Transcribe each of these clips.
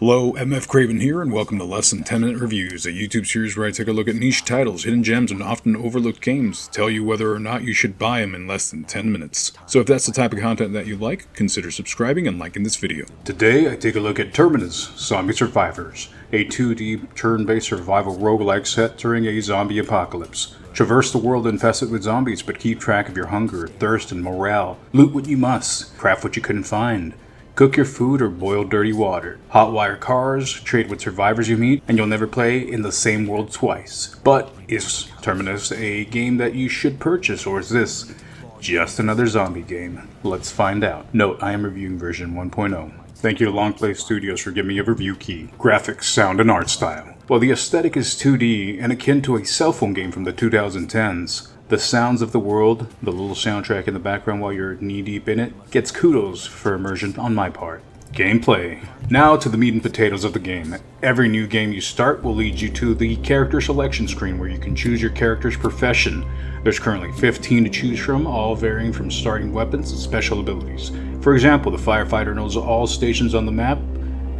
Hello, MF Kraven here, and welcome to Less Than 10 Minute Reviews, a YouTube series where I take a look at niche titles, hidden gems, and often overlooked games to tell you whether or not you should buy them in less than 10 minutes. So if that's the type of content that you like, consider subscribing and liking this video. Today, I take a look at Terminus, Zombie Survivors, a 2D turn-based survival roguelike set during a zombie apocalypse. Traverse the world infested with zombies, but keep track of your hunger, thirst, and morale. Loot what you must, craft what you couldn't find. Cook your food or boil dirty water. Hotwire cars, trade with survivors you meet, and you'll never play in the same world twice. But is Terminus a game that you should purchase, or is this just another zombie game? Let's find out. Note, I am reviewing version 1.0. Thank you to Longplay Studios for giving me a review key. Graphics, sound, and art style. While the aesthetic is 2D and akin to a cell phone game from the 2010s, the sounds of the world, the little soundtrack in the background while you're knee-deep in it, gets kudos for immersion on my part. Gameplay. Now to the meat and potatoes of the game. Every new game you start will lead you to the character selection screen where you can choose your character's profession. There's currently 15 to choose from, all varying from starting weapons to special abilities. For example, the firefighter knows all stations on the map,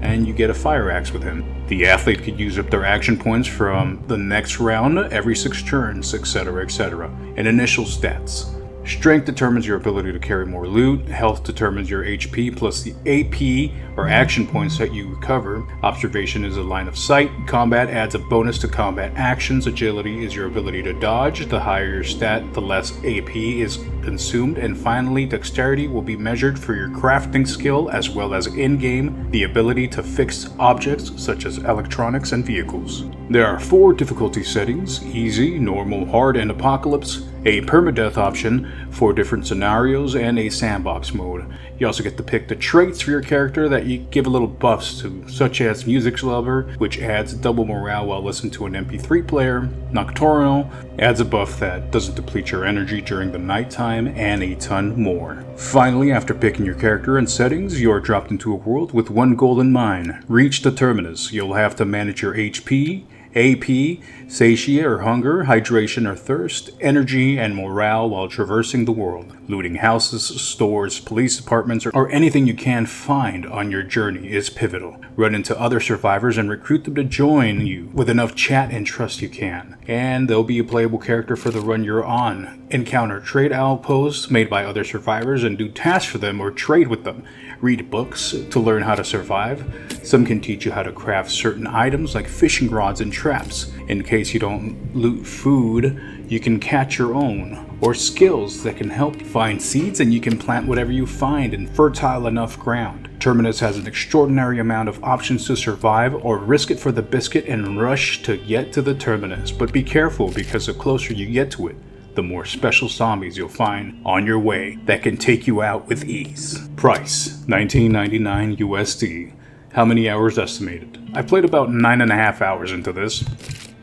and you get a fire axe with him. The athlete could use up their action points from the next round every 6 turns, etc., etc. And initial stats. Strength determines your ability to carry more loot, health determines your HP plus the AP or action points that you recover, observation is a line of sight, combat adds a bonus to combat actions, agility is your ability to dodge, the higher your stat, the less AP is consumed, and finally dexterity will be measured for your crafting skill as well as in-game the ability to fix objects such as electronics and vehicles. There are 4 difficulty settings: easy, normal, hard, and apocalypse, a permadeath option, 4 different scenarios, and a sandbox mode. You also get to pick the traits for your character that you give a little buffs to, such as Music Lover, which adds double morale while listening to an MP3 player, Nocturnal, adds a buff that doesn't deplete your energy during the nighttime, and a ton more. Finally, after picking your character and settings, you are dropped into a world with one goal in mind: reach the Terminus. You'll have to manage your HP, AP, satiate or hunger, hydration or thirst, energy, and morale while traversing the world. Looting houses, stores, police departments, or anything you can find on your journey is pivotal. Run into other survivors and recruit them to join you with enough chat and trust you can. And they'll be a playable character for the run you're on. Encounter trade outposts made by other survivors and do tasks for them or trade with them. Read books to learn how to survive. Some can teach you how to craft certain items like fishing rods and traps. In case you don't loot food, you can catch your own, or skills that can help find seeds, and you can plant whatever you find in fertile enough ground. Terminus has an extraordinary amount of options to survive, or risk it for the biscuit and rush to get to the Terminus. But be careful, because the closer you get to it, the more special zombies you'll find on your way that can take you out with ease. Price, $19.99 USD. How many hours estimated? I played about 9.5 hours into this,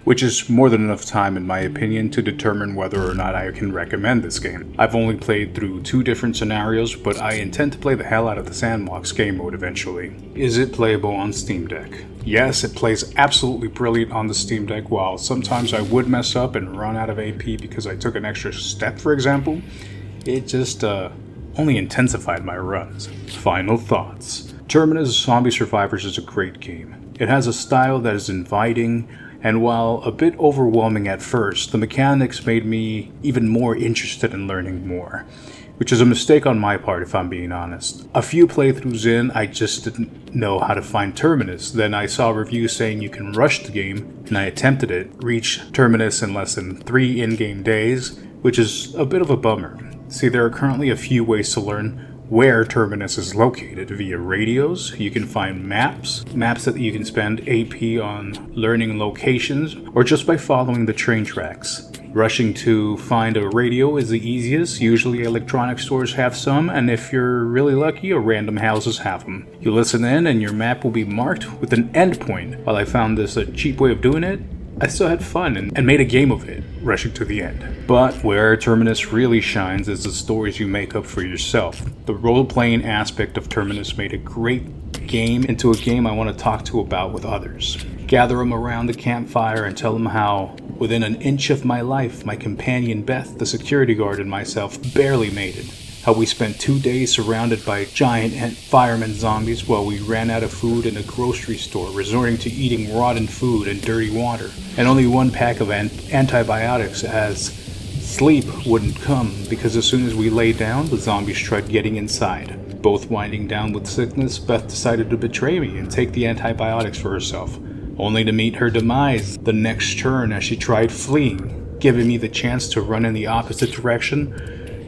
which is more than enough time in my opinion to determine whether or not I can recommend this game. I've only played through 2 different scenarios, but I intend to play the hell out of the sandbox game mode eventually. Is it playable on Steam Deck? Yes, it plays absolutely brilliant on the Steam Deck. While sometimes I would mess up and run out of AP because I took an extra step, for example, it just only intensified my runs. Final thoughts. Terminus Zombie Survivors is a great game. It has a style that is inviting, and while a bit overwhelming at first, the mechanics made me even more interested in learning more, which is a mistake on my part if I'm being honest. A few playthroughs in, I just didn't know how to find Terminus. Then I saw reviews saying you can rush the game, and I attempted it, reached Terminus in less than 3 in-game days, which is a bit of a bummer. See, there are currently a few ways to learn where Terminus is located. Via radios, you can find maps that you can spend AP on learning locations, or just by following the train tracks. Rushing to find a radio is the easiest. Usually electronic stores have some, and if you're really lucky, random houses have them. You listen in and your map will be marked with an endpoint. While I found this a cheap way of doing it, I still had fun and made a game of it, rushing to the end. But where Terminus really shines is the stories you make up for yourself. The role-playing aspect of Terminus made a great game into a game I want to talk to about with others. Gather them around the campfire and tell them how, within an inch of my life, my companion Beth, the security guard, and myself barely made it. how we spent 2 days surrounded by giant fireman zombies while we ran out of food in a grocery store, resorting to eating rotten food and dirty water, and only one pack of antibiotics as sleep wouldn't come because as soon as we lay down, the zombies tried getting inside. Both winding down with sickness, Beth decided to betray me and take the antibiotics for herself, only to meet her demise the next turn as she tried fleeing, giving me the chance to run in the opposite direction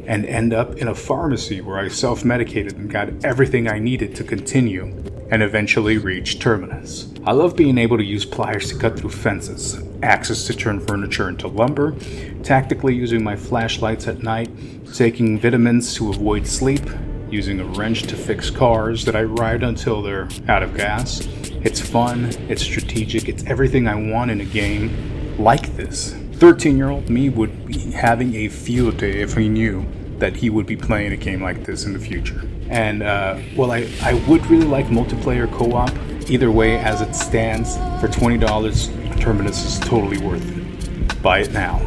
and end up in a pharmacy where I self-medicated and got everything I needed to continue and eventually reach Terminus. I love being able to use pliers to cut through fences, axes to turn furniture into lumber, tactically using my flashlights at night, taking vitamins to avoid sleep, using a wrench to fix cars that I ride until they're out of gas. It's fun, it's strategic, it's everything I want in a game like this. 13-year-old me would be having a field day if he knew that he would be playing a game like this in the future. And, well, I would really like multiplayer co-op. Either way, as it stands, for $20, Terminus is totally worth it. Buy it now.